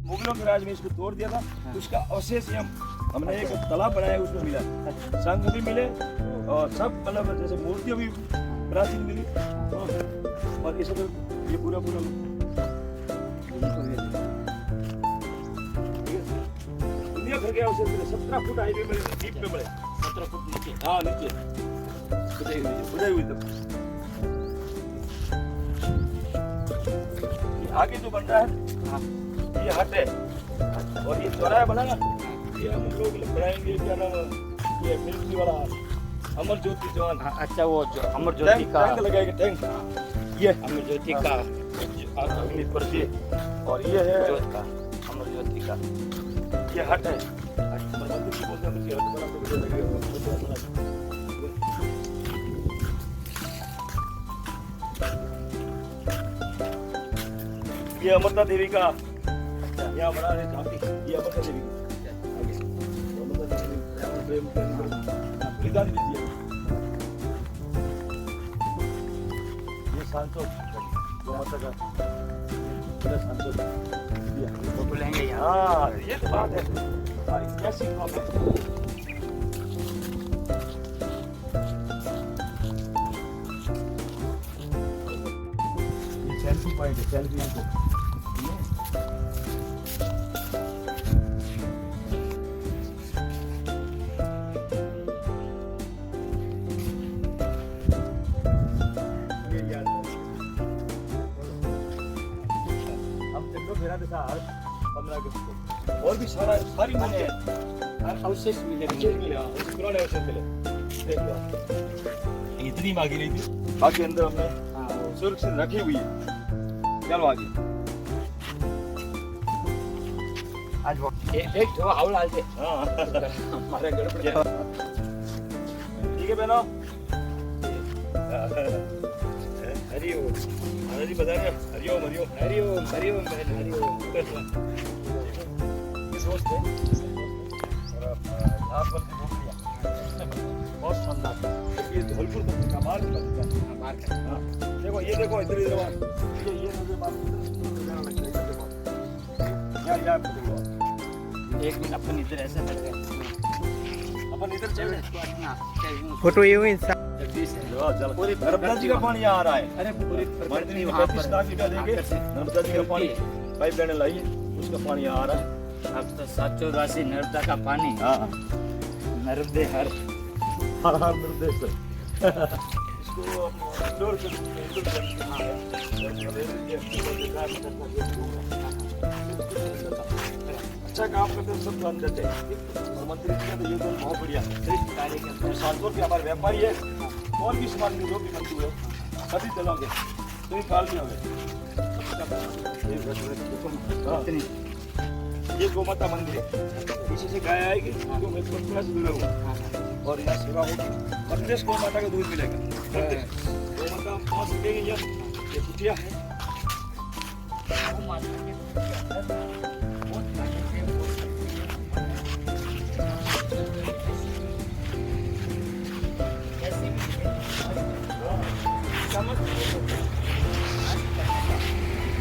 मुगलों के राज में इसको तोड़ दिया था, उसका अवशेष हमने एक तालाब बनाया उसमें मिला, शंख भी मिले और सब मतलब जैसे मूर्तियां भी प्राचीन मिली और ये सब ये पूरा दुनिया भर के अवशेष मिले। 17 फुट हाईवे में डीप में मिले, 17 फुट नीचे, हाँ नीचे खुदाई हुई तब। आगे जो बन रहा है ये हट है और ये चौराहा बना ना, ये हम लोग बनाएंगे क्या नाम ये मिलिट्री वाला अमर ज्योति जवान। अच्छा वो जो अमर ज्योति का टैंक लगाएगा, टैंक ये अमर ज्योति का अग्नि प्रति और ये है का अमर ज्योति का ये हट है। मंदिर की बोलते हैं हट बना तो बढ़िया लगेगा। ये अमरता देवी का यहाँ बना है काफी, ये अमरता देवी की ये सांसद जो माता का सांसद फोटो लेंगे यहाँ। हाँ ये तो बात है, कैसी बात है। ये सेल्फी पॉइंट है, सेल्फी इनको और भी सारी माने अवशेष मिले पुराने अवशेष मिले। देख लो इतनी मांगी रही थी, बाकी अंदर हमने सुरक्षित रखी हुई है। चलो आगे आज वो एक जो हाउल आते हाँ हमारे गड़बड़ ठीक है बहनों। हरिओम हरी बता रहे हरिओम हरिओम हरिओम हरिओम बहन हरिओम। दोस्त है और यहाँ पर बहुत शानदार ये धौलपुर का मार्ग बनता है। हाँ देखो ये देखो इधर इधर ये नजर बात यार एक दिन अपन इधर ऐसे कर रहे अपन इधर चल रहे फोटो ये हुई पूरी नर्मदा जी का पानी यहाँ आ रहा है। अरे पूरी मंदिर में 35 लाख रुपया देंगे, नर्मदा जी का पानी पाइप लाइन लाइए, उसका पानी यहाँ आ रहा है। अब तो साचो राशि नर्मदा का पानी हाँ नर्मदे हर हाँ निर्देश इसको एक्सप्लोर अच्छा काम करते हैं, सब ध्यान देते हैं और मंत्री जी का तो ये तो बहुत बढ़िया कार्य करते हैं। सांसद के हमारे व्यापारी है और भी सामान जो भी मंत्री है सभी चलोगे तो ही काल भी होंगे। ये गोमाता मंदिर है, इसी से गाय आएगी जो मैं से जुड़ा हुआ और यहाँ सेवा होगी और फ्रेश गोमाता का दूध मिलेगा। गोमाता 5 रुपये की ये कुटिया है।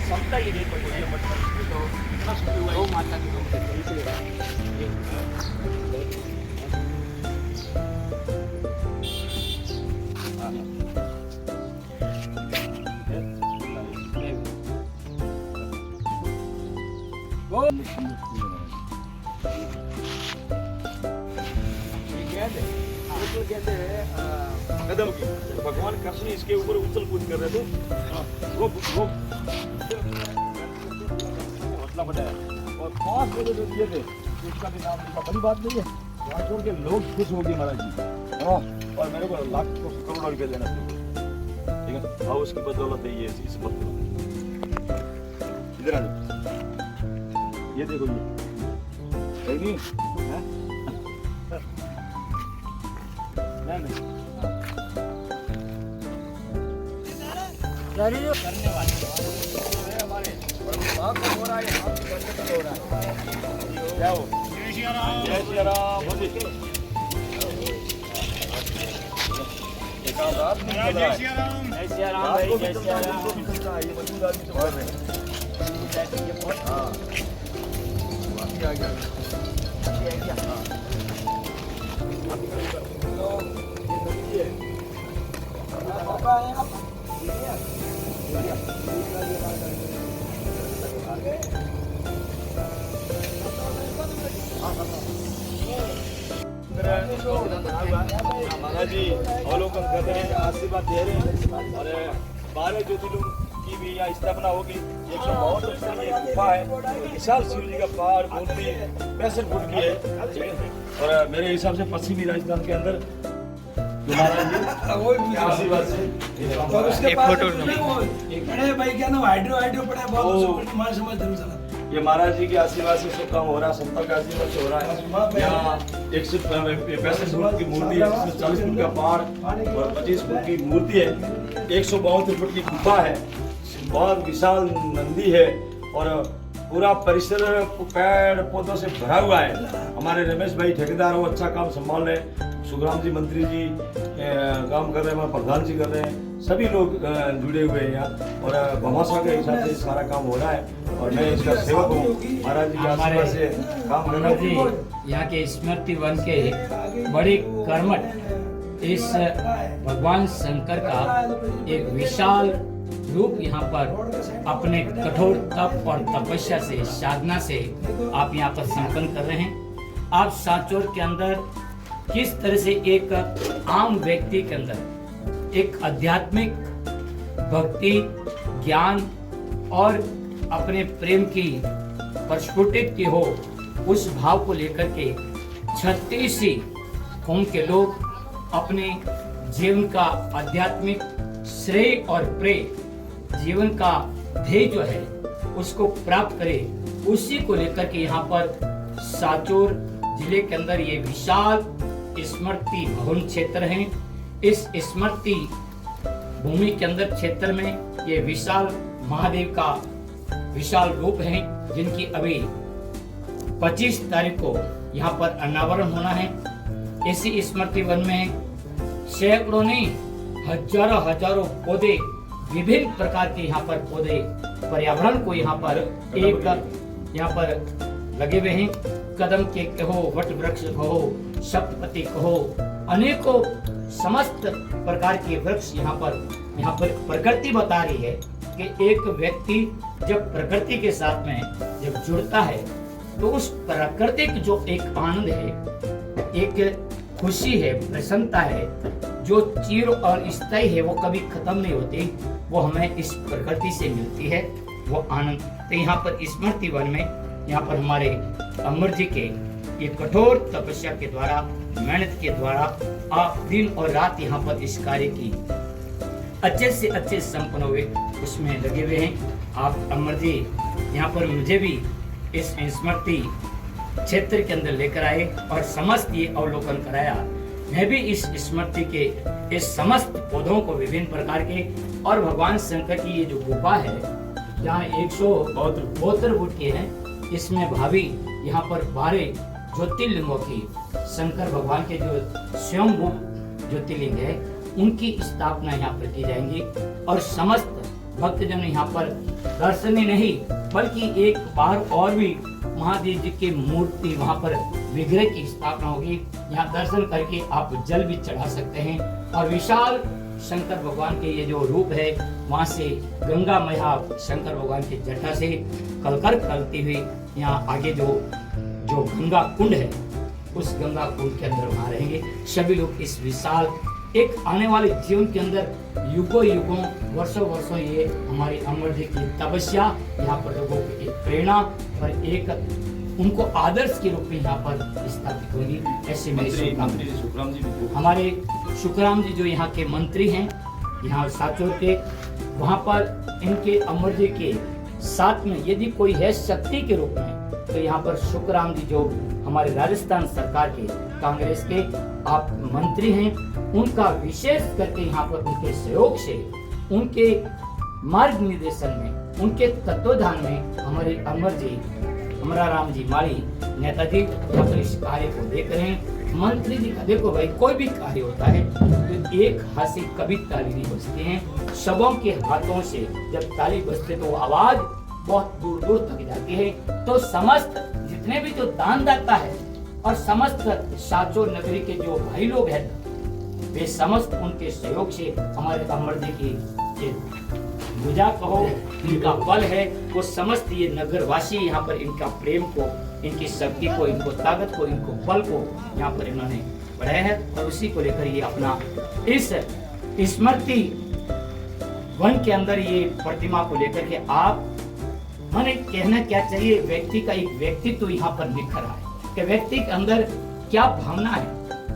समता ही नहीं पड़ी है मतलब तो गौ माता की कहते हैं कदम की भगवान कृष्ण इसके ऊपर उछल कूद कर रहे थे वो हौसला बताया और 5 बजे जो दिए थे उसका भी नाम लिखा। बड़ी बात नहीं है, वहाँ छोड़ के लोग खुश हो गए महाराज जी और मेरे को लाख करोड़ों रुपये देना चाहिए। ठीक है और उसकी बदौलत है ये इस बदौलत। इधर आ जाओ, ये देखो ये नहीं है नहीं करने वाले हमारे हो रहा है, हो रहा है। जाओ जय श्री राम जय श्री राम जय श्री राम जय श्री राम भाई जय श्री राम। ये मजबूत आदमी से बोल रहे हैं। हाँ आ गया महाराज जी अवलोकन कर रहे हैं, आशीर्वाद दे रहे हैं और 12 ज्योतिर्लिंग की भी यहाँ स्थापना होगी। 152 फुट की एक गुफा है, विशाल शिव जी का पहाड़ मूर्ति 65 फुट की है, ठीक है। और मेरे हिसाब से पश्चिमी राजस्थान के अंदर जो महाराज जी के आशीर्वाद से और उसके पास बड़े भाई क्या ना हाइड्रो पड़ा है, बहुत मान समझ धर्म चला। ये महाराज जी के आशीर्वाद से सब काम हो रहा है, संतों के आशीर्वाद से हो रहा है। यहाँ 165 फुट की मूर्ति है, जिसमें 40 फुट का पहाड़ और 25 फुट की मूर्ति है, 172 फुट की गुफा है, बहुत विशाल नंदी है और पूरा परिसर पेड़ पौधों से भरा हुआ है। हमारे रमेश भाई ठेकेदार वो अच्छा काम संभाल रहे हैं, सुखराम जी मंत्री जी काम कर रहे हैं, प्रधान जी कर रहे हैं, सभी लोग जुड़े हुए हैं यहाँ और भमाशा के हिसाब से सारा काम हो रहा है और मैं इसका सेवक हूँ। महाराज जी के आशीर्वाद से काम कर रहा हूँ। यहाँ के स्मृति वन के बड़े कर्मठ इस भगवान शंकर का एक विशाल रूप यहाँ पर अपने कठोर तप और तपस्या से, साधना से आप यहाँ पर संपन्न कर रहे हैं। आप सांचौर के अंदर किस तरह से एक आम व्यक्ति के अंदर एक आध्यात्मिक भक्ति, ज्ञान और अपने प्रेम की प्रस्फुटित की हो, उस भाव को लेकर के 36 कौम के लोग अपने जीवन का आध्यात्मिक श्रेय और प्रेय, जीवन का ध्येय जो है उसको प्राप्त करे, उसी को लेकर के यहाँ पर सांचौर जिले के अंदर ये विशाल स्मृति भवन क्षेत्र है। इस स्मृति भूमि के अंदर क्षेत्र में ये विशाल महादेव का विशाल रूप है, जिनकी अभी 25 तारीख को यहाँ पर अनावरण होना है। इसी स्मृति वन में सैकड़ों नहीं हजारों पौधे, विभिन्न प्रकार के यहाँ पर पौधे पर्यावरण को यहाँ पर यहाँ पर लगे हुए हैं। कदम के कहो, वट वृक्ष कहो, सप्तपति कहो, अनेकों समस्त प्रकार के वृक्ष यहाँ पर प्रकृति बता रही है कि एक व्यक्ति जब प्रकृति के साथ में जब जुड़ता है तो उस प्राकृतिक जो एक आनंद है, एक खुशी है, प्रसन्नता है, जो चिर और स्थायी है, वो कभी खत्म नहीं होती, वो हमें इस प्रकृति से मिलती है, वो आनंद। तो यहाँ पर स्मृति वन में यहाँ पर हमारे अमर जी के ये कठोर तपस्या के द्वारा, मेहनत के द्वारा आप दिन और रात यहाँ पर इस कार्य की अच्छे से अच्छे संपन्न हुए उसमें लगे हुए हैं। आप अमर जी यहाँ पर मुझे भी इस स्मृति क्षेत्र के अंदर लेकर आए और समस्त ये अवलोकन कराया। मैं भी इस स्मृति के इस समस्त पौधों को विभिन्न प्रकार के और भगवान शंकर की ये जो गुफा है जहाँ 172 फुट की है, इसमें भावी यहाँ पर 12 ज्योतिर्लिंगों की शंकर भगवान के जो स्वयं ज्योतिर्लिंग है उनकी स्थापना यहाँ पर की जाएंगी और समस्त भक्तजन यहाँ पर दर्शन ही नहीं बल्कि एक बार और भी महादेव जी की मूर्ति वहाँ पर विग्रह की स्थापना होगी। यहाँ दर्शन करके आप जल भी चढ़ा सकते हैं और विशाल शंकर भगवान के ये जो रूप है वहाँ से गंगा मैया शंकर भगवान की जटा से कलकर कलती हुई यहाँ आगे जो गंगा कुंड है उस गंगा कुंड के अंदर वहाँ रहेंगे सभी लोग। इस विशाल एक आने वाले जीवन के अंदर युगों वर्षों ये हमारी अमर जी की तपस्या यहाँ पर लोगों को एक प्रेरणा और एक उनको आदर्श के रूप में यहाँ पर स्थापित होगी। ऐसे मेरे हमारे सुखराम जी जो यहाँ के मंत्री हैं यहाँ सांचौर के, वहाँ पर इनके अमर जी के साथ में यदि कोई है शक्ति के रूप में तो यहाँ पर सुखराम जी जो हमारे राजस्थान सरकार के कांग्रेस के आप मंत्री हैं, उनका विशेष करके यहाँ पर उनके सहयोग से, उनके मार्ग निर्देशन में, उनके तत्वाधान में हमारे अमर जी हमारा राम जी माली नेताजी यहाँ पर इस कार्य को देख रहे हैं। मंत्री जी का देखो भाई, कोई भी कार्य होता है तो एक हाथ से कभी ताली नहीं बजती है, सबों के हाथों से जब ताली बजते तो आवाज बहुत दूर दूर तक जाती है। तो समस्त जितने भी जो दानदाता है और समस्त साचोर नगरी के जो भाई लोग हैं, वे समस्त उनके सहयोग से हमारे अमर जी की ये भुजा कहो, इनका बल है, वो समस्त ये नगरवासी यहाँ पर इनका प्रेम को, इनकी शक्ति को, इनको ताकत को, इनको बल को यहाँ पर इन्होंने बढ़ाया है। और उसी को लेकर ये अपना इस स्मृति वन के अंदर ये प्रतिमा को लेकर के आप माने कहना क्या चाहिए, व्यक्ति का एक व्यक्तित्व तो यहाँ पर निखर रहा है कि व्यक्ति के अंदर क्या भावना है,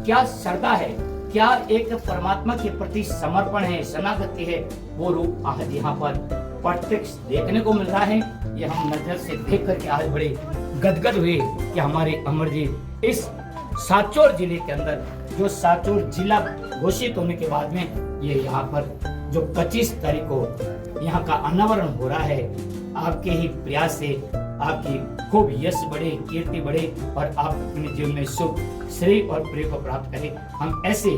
क्या श्रद्धा है, क्या एक परमात्मा के प्रति समर्पण है, शरणागति है, वो रूप आज यहाँ पर प्रत्यक्ष देखने को मिल रहा है। ये हम नजर से देख करके आज बड़े गदगद हुए कि हमारे अमर जी इस साचोर जिले के अंदर, जो साचोर जिला घोषित होने के बाद में ये यहाँ पर जो 25 तारीख को यहाँ का अनावरण हो रहा है, आपके ही प्रयास से आपकी खूब यश बढ़े, कीर्ति बढ़े और आप अपने जीवन में सुख, श्रेय और प्रेम को प्राप्त करें। हम ऐसे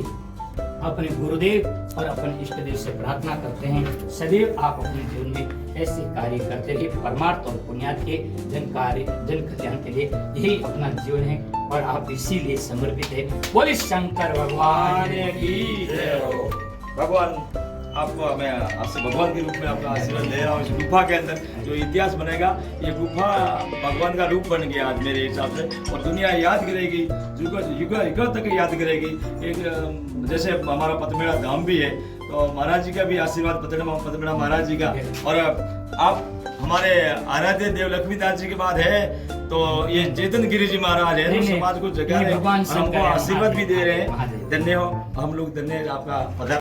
अपने गुरुदेव और अपने इष्ट देव से प्रार्थना करते हैं, सदैव आप अपने जीवन में ऐसे कार्य करते रहिए, परमार्थ और पुण्यार्थ के जन कल्याण के लिए यही अपना जीवन है और आप इसीलिए समर्पित है। बोले शंकर भगवान की जय हो। भगवान आपको, मैं आपसे भगवान के रूप में आपका आशीर्वाद ले रहा हूँ। इस गुफा के अंदर जो इतिहास बनेगा, ये गुफा भगवान का रूप बन गया आज मेरे हिसाब से, और दुनिया याद करेगी, युगों तक याद करेगी। एक जैसे हमारा पतमेड़ा धाम भी है, तो महाराज जी का भी आशीर्वाद पतमेड़ा महाराज जी का, और आप हमारे आराध्य देव लक्ष्मीदास जी के बाद है तो ये चेतन गिरी जी महाराज है, तो समाज को जगा रहे हैं और हमको आशीर्वाद भी दे रहे हैं। धन्य हो, हम लोग धन्य आपका